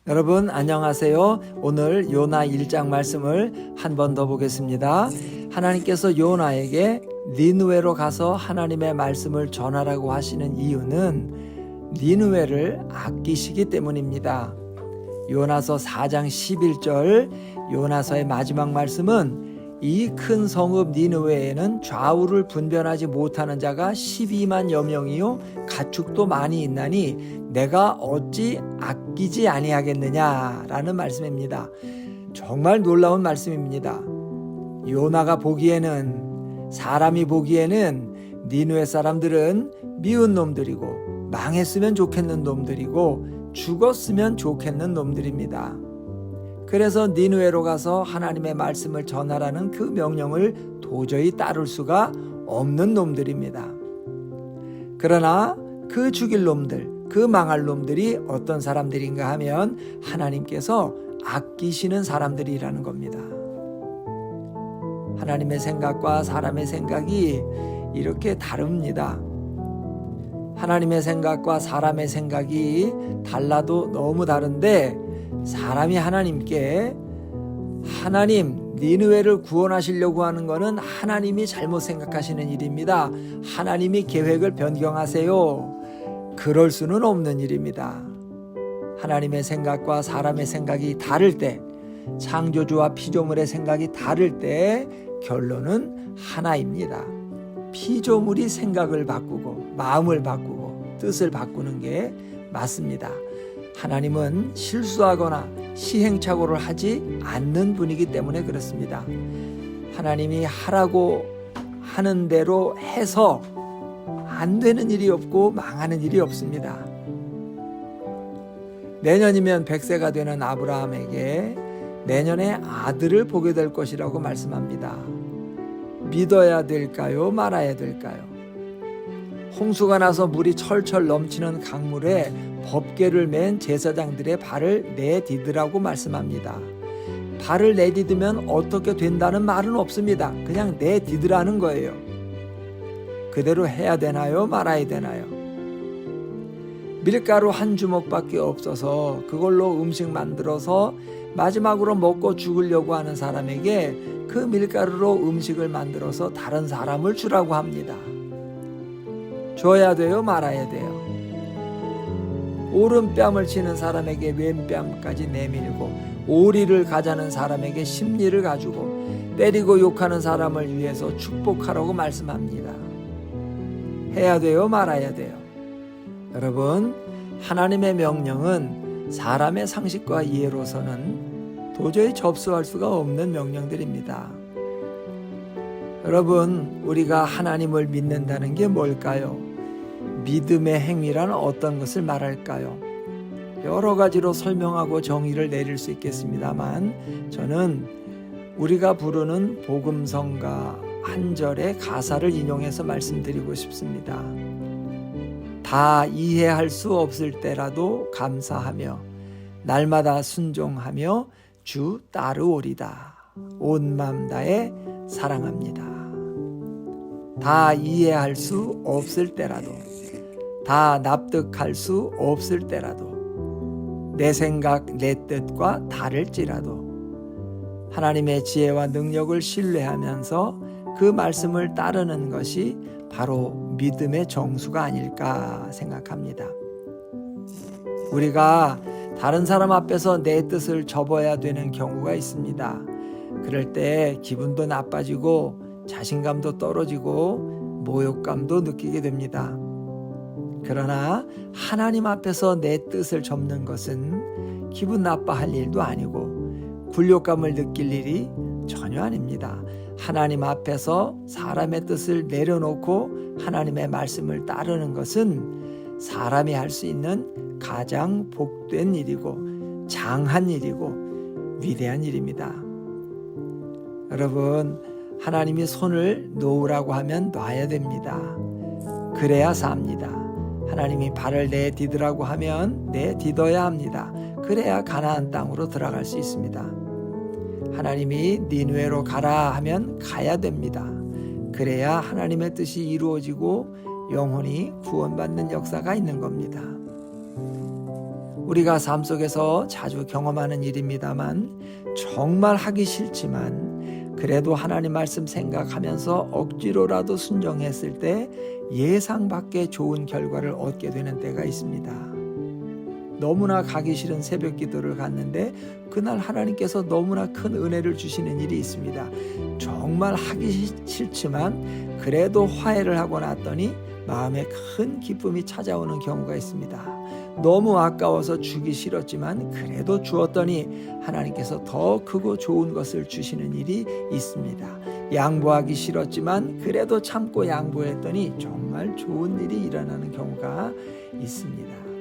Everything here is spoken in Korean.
여러분 안녕하세요. 오늘 요나 1장 말씀을 한 번 더 보겠습니다. 하나님께서 요나에게 니느웨로 가서 하나님의 말씀을 전하라고 하시는 이유는 니느웨를 아끼시기 때문입니다. 요나서 4장 11절 요나서의 마지막 말씀은 이 큰 성읍 니느웨에는 좌우를 분별하지 못하는 자가 12만여 명이요 가축도 많이 있나니 내가 어찌 아끼지 아니하겠느냐라는 말씀입니다. 정말 놀라운 말씀입니다. 요나가 보기에는, 사람이 보기에는 니느웨 사람들은 미운 놈들이고 망했으면 좋겠는 놈들이고 죽었으면 좋겠는 놈들입니다. 그래서 니느웨로 가서 하나님의 말씀을 전하라는 그 명령을 도저히 따를 수가 없는 놈들입니다. 그러나 그 죽일 놈들, 그 망할 놈들이 어떤 사람들인가 하면 하나님께서 아끼시는 사람들이라는 겁니다. 하나님의 생각과 사람의 생각이 이렇게 다릅니다. 하나님의 생각과 사람의 생각이 달라도 너무 다른데 사람이 하나님께 하나님 니느웨를 구원하시려고 하는 것은 하나님이 잘못 생각하시는 일입니다. 하나님이 계획을 변경하세요. 그럴 수는 없는 일입니다. 하나님의 생각과 사람의 생각이 다를 때, 창조주와 피조물의 생각이 다를 때 결론은 하나입니다. 피조물이 생각을 바꾸고 마음을 바꾸고 뜻을 바꾸는 게 맞습니다. 하나님은 실수하거나 시행착오를 하지 않는 분이기 때문에 그렇습니다. 하나님이 하라고 하는 대로 해서 안 되는 일이 없고 망하는 일이 없습니다. 내년이면 100세가 되는 아브라함에게 내년에 아들을 보게 될 것이라고 말씀합니다. 믿어야 될까요? 말아야 될까요? 홍수가 나서 물이 철철 넘치는 강물에 법궤를 맨 제사장들의 발을 내디드라고 말씀합니다. 발을 내디드면 어떻게 된다는 말은 없습니다. 그냥 내디드라는 거예요. 그대로 해야 되나요? 말아야 되나요? 밀가루 한 주먹밖에 없어서 그걸로 음식 만들어서 마지막으로 먹고 죽으려고 하는 사람에게 그 밀가루로 음식을 만들어서 다른 사람을 주라고 합니다. 줘야 돼요? 말아야 돼요? 오른뺨을 치는 사람에게 왼뺨까지 내밀고 오리를 가자는 사람에게 심리를 가지고 때리고 욕하는 사람을 위해서 축복하라고 말씀합니다. 해야 돼요? 말아야 돼요? 여러분, 하나님의 명령은 사람의 상식과 이해로서는 도저히 접수할 수가 없는 명령들입니다. 여러분, 우리가 하나님을 믿는다는 게 뭘까요? 믿음의 행위란 어떤 것을 말할까요? 여러 가지로 설명하고 정의를 내릴 수 있겠습니다만 저는 우리가 부르는 복음성가 한 절의 가사를 인용해서 말씀드리고 싶습니다. 다 이해할 수 없을 때라도 감사하며 날마다 순종하며 주 따르오리다. 온 맘 다해 사랑합니다. 다 이해할 수 없을 때라도, 다 납득할 수 없을 때라도, 내 생각, 내 뜻과 다를지라도 하나님의 지혜와 능력을 신뢰하면서 그 말씀을 따르는 것이 바로 믿음의 정수가 아닐까 생각합니다. 우리가 다른 사람 앞에서 내 뜻을 접어야 되는 경우가 있습니다. 그럴 때 기분도 나빠지고 자신감도 떨어지고 모욕감도 느끼게 됩니다. 그러나 하나님 앞에서 내 뜻을 접는 것은 기분 나빠할 일도 아니고 굴욕감을 느낄 일이 전혀 아닙니다. 하나님 앞에서 사람의 뜻을 내려놓고 하나님의 말씀을 따르는 것은 사람이 할 수 있는 가장 복된 일이고 장한 일이고 위대한 일입니다. 여러분, 하나님이 손을 놓으라고 하면 놔야 됩니다. 그래야 삽니다. 하나님이 발을 내디드라고 하면 내디뎌야 합니다. 그래야 가나안 땅으로 들어갈 수 있습니다. 하나님이 니느웨로 가라 하면 가야 됩니다. 그래야 하나님의 뜻이 이루어지고 영혼이 구원받는 역사가 있는 겁니다. 우리가 삶 속에서 자주 경험하는 일입니다만 정말 하기 싫지만 그래도 하나님 말씀 생각하면서 억지로라도 순종했을 때 예상 밖의 좋은 결과를 얻게 되는 때가 있습니다. 너무나 가기 싫은 새벽 기도를 갔는데 그날 하나님께서 너무나 큰 은혜를 주시는 일이 있습니다. 정말 하기 싫지만 그래도 화해를 하고 났더니 마음에 큰 기쁨이 찾아오는 경우가 있습니다. 너무 아까워서 주기 싫었지만 그래도 주었더니 하나님께서 더 크고 좋은 것을 주시는 일이 있습니다. 양보하기 싫었지만 그래도 참고 양보했더니 정말 좋은 일이 일어나는 경우가 있습니다.